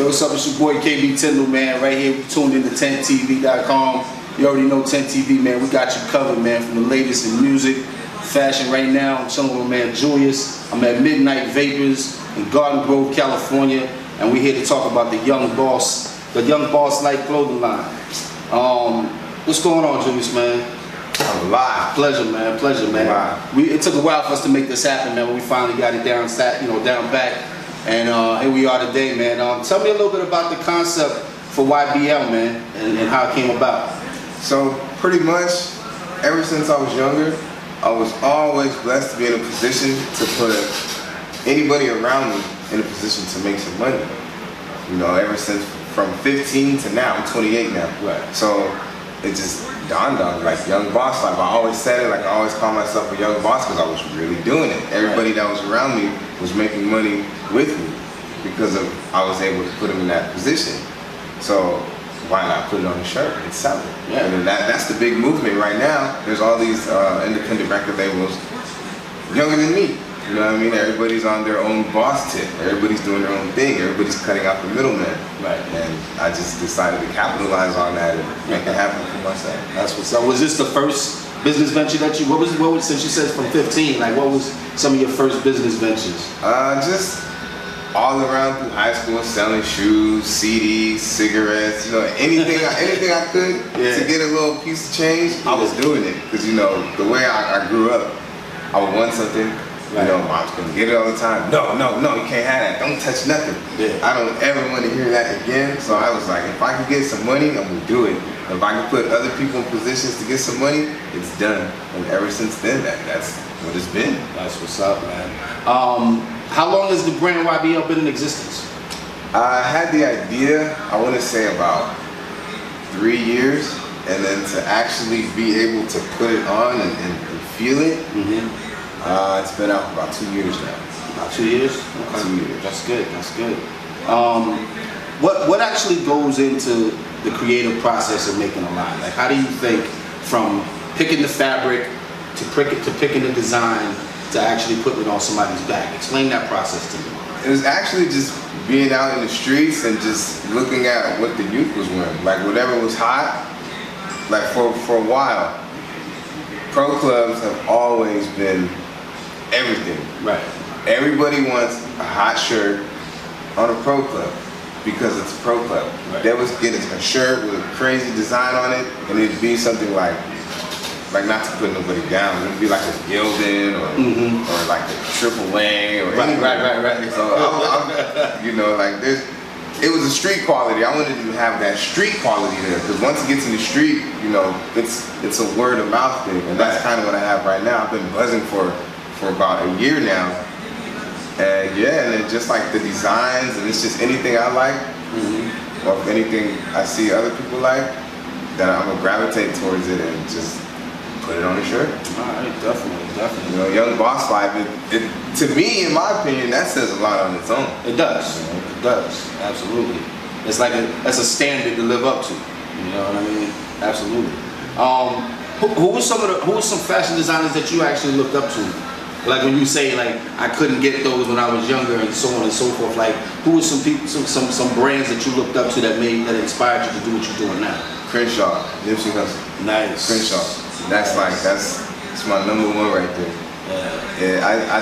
what's up? It's your boy KB Tyndall, man. Right here, tuned in to 10tv.com. You already know 10TV, man. We got you covered, man. From the latest in music, fashion right now. I'm chilling with my man Julius. I'm at Midnight Vapors in Garden Grove, California, and we're here to talk about the Young Boss Light clothing line. What's going on, Julius, man? I'm alive. Pleasure, man. Pleasure, man. It took a while for us to make this happen, man. But we finally got it down back, and here we are today, man. Tell me a little bit about the concept for YBL, man, and how it came about. So pretty much, ever since I was younger, I was always blessed to be in a position to put anybody around me in a position to make some money. You know, ever since from 15 to now, I'm 28 now. Right. So it just dawned on me, like young boss life. I always said it, like I always call myself a young boss because I was really doing it. Everybody that was around me was making money with me because I was able to put them in that position. So why not put it on a shirt and sell it? Yeah. And that's the big movement right now. There's all these independent record labels younger than me. You know what I mean? Everybody's on their own boss tip. Everybody's doing their own thing. Everybody's cutting out the middleman. Right. And I just decided to capitalize on that and make it happen for myself. That's what's up. Was this the first business venture that you? What was since you said from 15? Like, what was some of your first business ventures? Just all around through high school, selling shoes, CDs, cigarettes, you know, anything I could to get a little piece of change, I was doing it. Because, you know, the way I grew up, I would want something, you know, mom's gonna get it all the time. No, you can't have that. Don't touch nothing. Yeah. I don't ever want to hear that again. So I was like, if I could get some money, I'm gonna do it. If I can put other people in positions to get some money, it's done. And ever since then, that's what it's been. That's what's up, man. How long has the brand YBL been in existence? I had the idea, I want to say about 3 years, and then to actually be able to put it on and feel it, it's been out for about 2 years now. About 2 years? Okay. 2 years. That's good, that's good. What actually goes into the creative process of making a line? Like, how do you think from picking the fabric to picking the design to actually putting it on somebody's back? Explain that process to me. It was actually just being out in the streets and just looking at what the youth was wearing. Like whatever was hot, like for a while, pro clubs have always been everything. Right. Everybody wants a hot shirt on a pro club because it's a pro club. Right. They was getting a shirt with a crazy design on it, and it'd be something like not to put nobody down, it'd be like a Gildan or like a Triple A or anything. Right. So you know, like it was a street quality. I wanted to have that street quality there because once it gets in the street, you know, it's a word of mouth thing, and that's kind of what I have right now. I've been buzzing for about a year now, and and then just like the designs, and it's just anything I like, or if anything I see other people like, that I'm gonna gravitate towards it and just put it on a shirt. Alright, definitely. You know, Young Boss Life, to me, in my opinion, that says a lot on its own. It does. It does. Absolutely. It's like that's a standard to live up to. You know what I mean? Absolutely. Who were some fashion designers that you actually looked up to? Like when you say like I couldn't get those when I was younger and so on and so forth. Like who were some people, some brands that you looked up to that inspired you to do what you're doing now? Crenshaw, Nipsey Hussle. Nice. Crenshaw. That's my number one right there. Yeah, I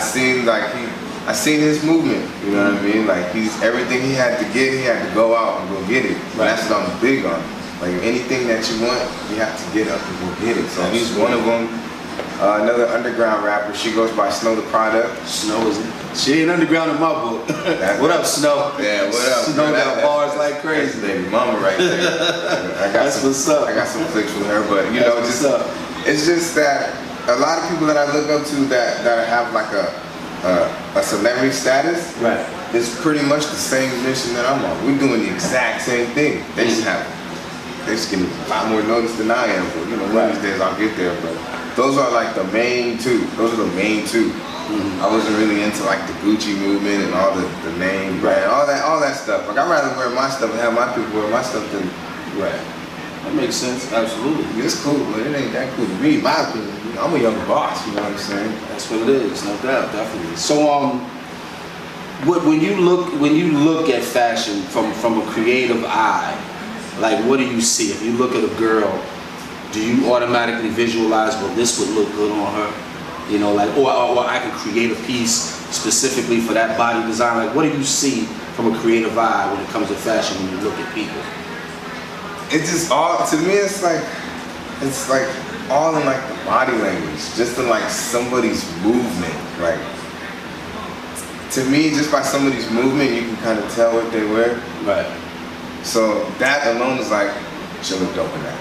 seen his movement, you know what I mean? Like everything he had to get, he had to go out and go get it. Right. That's what I'm big on. Like anything that you want, you have to get up and go get it. So he's one of them. Another underground rapper, she goes by Snow the Product. Snow she ain't underground in my book. What up, Snow? Yeah, what up? Snow got bars like crazy. That's baby mama right there. What's up. I got some clicks with her, but you know, it's just that a lot of people that I look up to that have like a celebrity status, right, is pretty much the same mission that I'm on. We're doing the exact same thing. They just getting a lot more notice than I am. But you know, one of these days I'll get there. But those are like the main two. Those are the main two. I wasn't really into like the Gucci movement and all the name brand, all that stuff. Like I'd rather wear my stuff and have my people wear my stuff than That makes sense. Absolutely. It's cool, but it ain't that cool to me. My opinion. I'm a young boss. You know what I'm saying? That's what it is. No doubt. Definitely. So when you look at fashion from a creative eye, like what do you see? If you look at a girl, do you automatically visualize, well, this would look good on her? You know, like, or I can create a piece specifically for that body design. Like, what do you see from a creative eye when it comes to fashion when you look at people? It's just all, to me, it's like all in like the body language, just in like somebody's movement. Like, to me, just by somebody's movement, you can kind of tell what they wear. Right. So that alone is like, she'll look dope in that.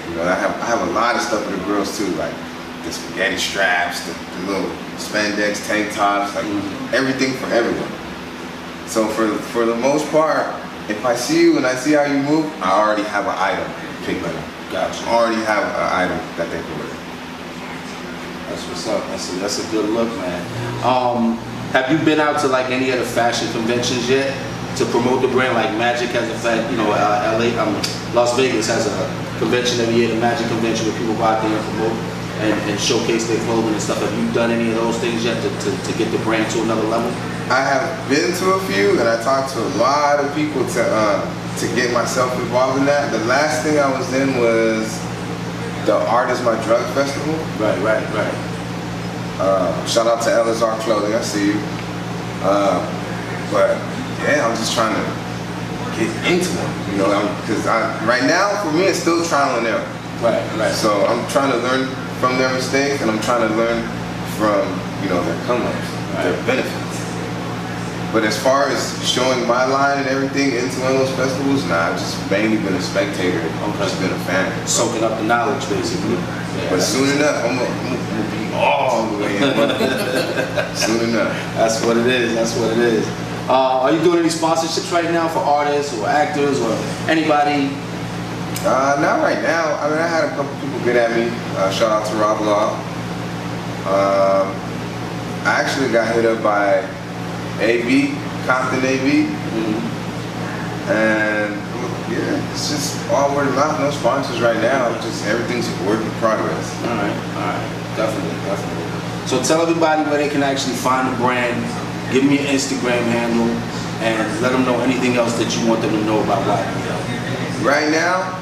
You know, I have a lot of stuff for the girls too, like the spaghetti straps, the little spandex tank tops, like everything for everyone. So for the most part, if I see you and I see how you move, I already have an item picked up. Gotcha. I already have an item that they can wear. That's what's up. That's a good look, man. Have you been out to like any other fashion conventions yet to promote the brand? Like Magic has a fact, you know, Las Vegas has a convention every year, the Magic convention, where people go out there and promote and showcase their clothing and stuff. Have you done any of those things yet to get the brand to another level? I have been to a few, and I talked to a lot of people to get myself involved in that. The last thing I was in was the Art Is My Drug Festival. Right. Shout out to LSR Clothing, I see you. But yeah, I'm just trying to get into them, you know, because right now for me it's still trial and error. Right. So I'm trying to learn from their mistakes, and I'm trying to learn from, you know, their come-ups, their benefits. But as far as showing my line and everything into one of those festivals, nah, I've just mainly been a spectator. I've just been a fan. Soaking up the knowledge, basically. Yeah, but soon enough, I'm gonna be all the way in. Soon enough. That's what it is. Are you doing any sponsorships right now for artists or actors or anybody? Not right now. I mean, I had a couple people get at me. Shout out to Rob Law. I actually got hit up by AB, Compton AB. And yeah, it's just all word of mouth, no sponsors right now. Just everything's a work in progress. All right. Definitely. So tell everybody where they can actually find the brand. Give me your Instagram handle and let them know anything else that you want them to know about YBL. Right now,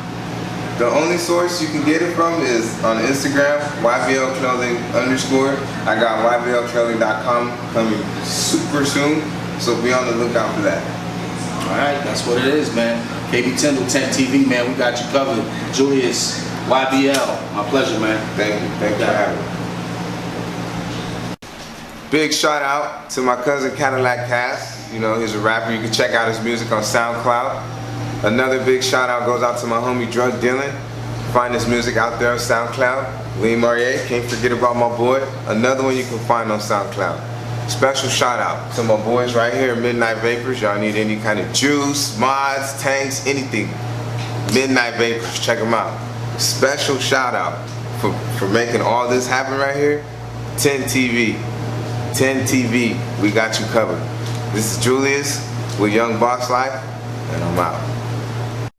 the only source you can get it from is on Instagram, YBL Clothing _. I got YBLclothing.com coming super soon, so be on the lookout for that. All right, that's what it is, man. KB Tyndall, 10 TV, man, we got you covered. Julius, YBL, my pleasure, man. Thank you for having me. Big shout out to my cousin Cadillac Cass. You know, he's a rapper. You can check out his music on SoundCloud. Another big shout out goes out to my homie Drug Dylan. Find his music out there on SoundCloud. Lee Marier, can't forget about my boy. Another one you can find on SoundCloud. Special shout out to my boys right here, Midnight Vapors. Y'all need any kind of juice, mods, tanks, anything. Midnight Vapors, check them out. Special shout out for making all this happen right here. 10 TV. 10 TV, we got you covered. This is Julius with Young Boss Life, and I'm out.